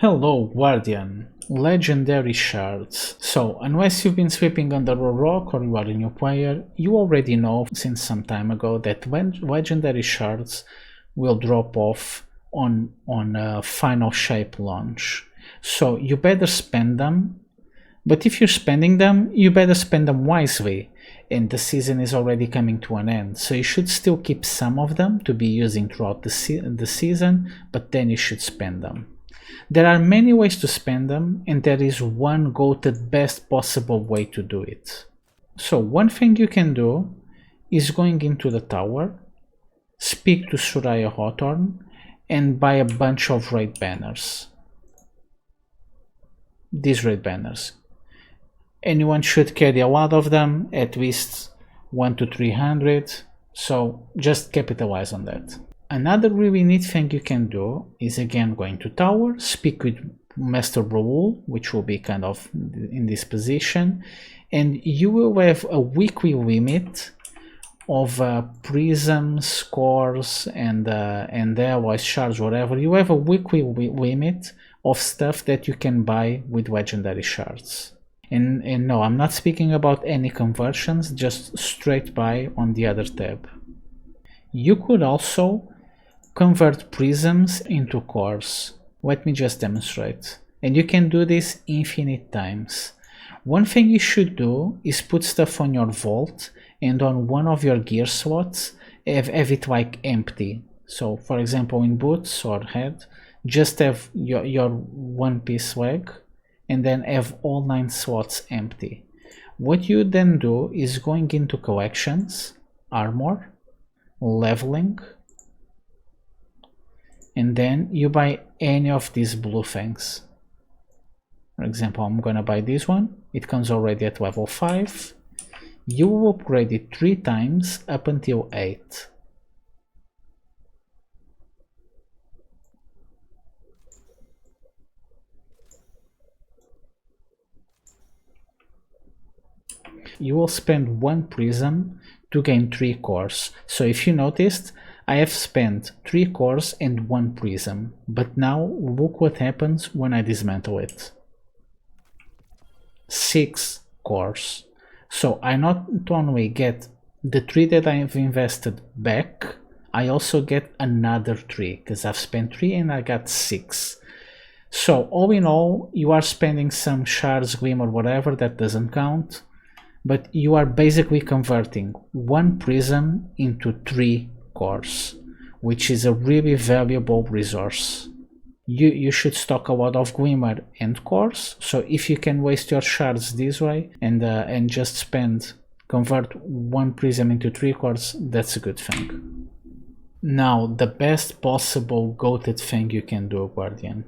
Hello, Guardian. Legendary shards. So, unless you've been sweeping under a rock or you are a new player, you already know since some time ago that when legendary shards will drop off on a final shape launch. So you better spend them, but if you're spending them, you better spend them wisely. And the season is already coming to an end, so you should still keep some of them to be using throughout the season, but then you should spend them. There are many ways to spend them, and there is one go-to best possible way to do it. So one thing you can do is going into the tower, speak to Soraya Hawthorne, and buy a bunch of raid banners. These raid banners. Anyone should carry a lot of them, at least 1 to 300, so just capitalize on that. Another really neat thing you can do is again going to tower, speak with Master Raoul, which will be kind of in this position, and you will have a weekly limit of prisms, cores, and alloys, shards, whatever. You have a weekly limit of stuff that you can buy with legendary shards. And no, I'm not speaking about any conversions, just straight buy on the other tab. You could also convert prisms into cores. Let me just demonstrate. And you can do this infinite times. One thing you should do is put stuff on your vault and on one of your gear slots have it like empty. So for example in boots or head, just have your one piece leg and then have all 9 slots empty. What you then do is going into collections, armor, leveling, and then you buy any of these blue things. For example, I'm gonna buy this one. It comes already at level 5. You will upgrade it 3 times up until 8. You will spend 1 prism to gain 3 cores. So if you noticed, I have spent 3 cores and 1 prism, but now look what happens when I dismantle it. 6 cores. So I not only get the 3 that I have invested back, I also get another 3, because I've spent 3 and I got 6. So all in all, you are spending some shards, glimmer, whatever, that doesn't count, but you are basically converting 1 prism into 3 cores, which is a really valuable resource. You should stock a lot of glimmer and cores, so if you can waste your shards this way and just convert 1 prism into 3 cores, that's a good thing. Now the best possible goated thing you can do, Guardian.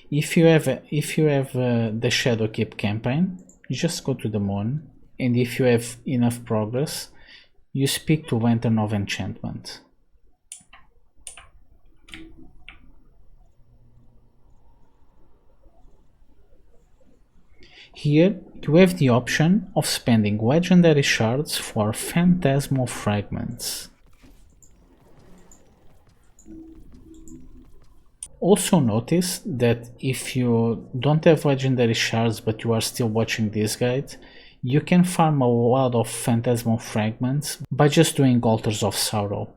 If you have the Shadowkeep campaign, you just go to the moon, and if you have enough progress, you speak to Lantern of Enchantment. Here you have the option of spending legendary shards for phantasmal fragments. Also notice that if you don't have legendary shards but you are still watching this guide, you can farm a lot of phantasmal fragments by just doing altars of sorrow.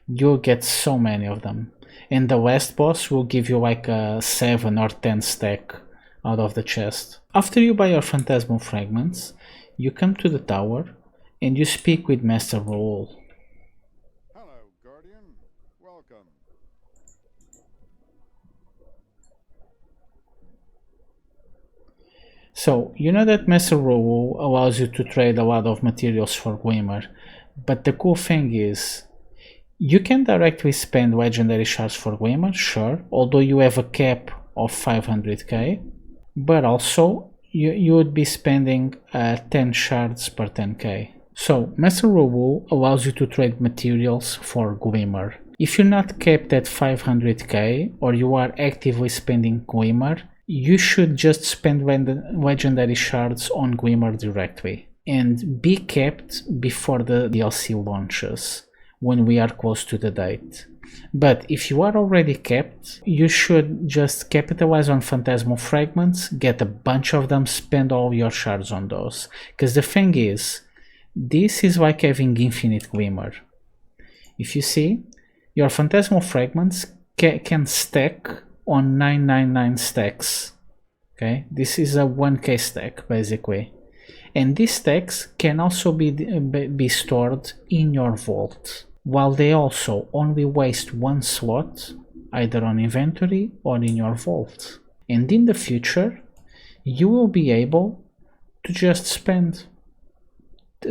You'll get so many of them, and the last boss will give you like a 7 or 10 stack out of the chest. After you buy your phantasmal fragments, you come to the tower and you speak with Master Raoul. Hello, Guardian. Welcome. So, you know that Master Raoul allows you to trade a lot of materials for glimmer, but the cool thing is, you can directly spend legendary shards for glimmer, sure, although you have a cap of 500k, but also you would be spending 10 shards per 10k. So Master Raoul allows you to trade materials for glimmer. If you're not capped at 500k or you are actively spending glimmer, you should just spend legendary shards on glimmer directly and be capped before the DLC launches. when we are close to the date. But if you are already capped, you should just capitalize on phantasmal fragments, get a bunch of them, spend all your shards on those. Because the thing is, this is like having infinite glimmer. If you see, your phantasmal fragments can stack on 999 stacks. Okay, this is a 1k stack basically. And these stacks can also be stored in your vault, while they also only waste one slot, either on inventory or in your vault. And in the future, you will be able to just spend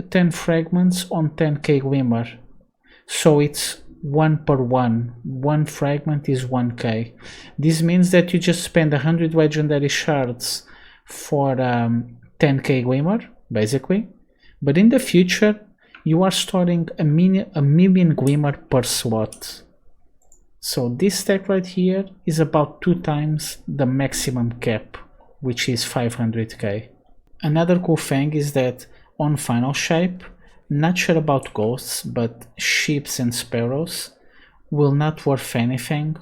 10 fragments on 10k glimmer. So it's 1 per 1 fragment is 1k. This means that you just spend 100 legendary shards for 10k glimmer basically, but in the future you are storing a million glimmer per slot. So this stack right here is about 2 times the maximum cap, which is 500k. Another cool thing is that on Final Shape, not sure about ghosts, but ships and sparrows will not worth anything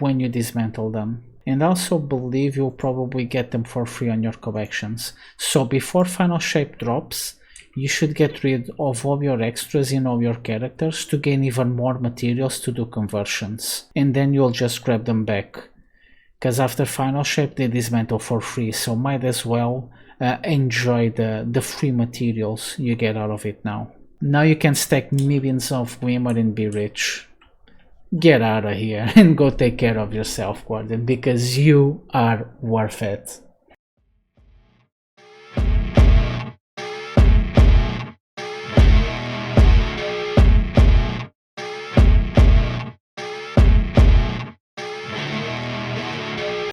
when you dismantle them. And I also believe you'll probably get them for free on your collections. So before Final Shape drops, you should get rid of all your extras in all your characters to gain even more materials to do conversions. And then you'll just grab them back. Because after Final Shape they dismantle for free, so might as well enjoy the free materials you get out of it now. Now you can stack millions of glimmer and be rich. Get out of here and go take care of yourself, Guardian, because you are worth it.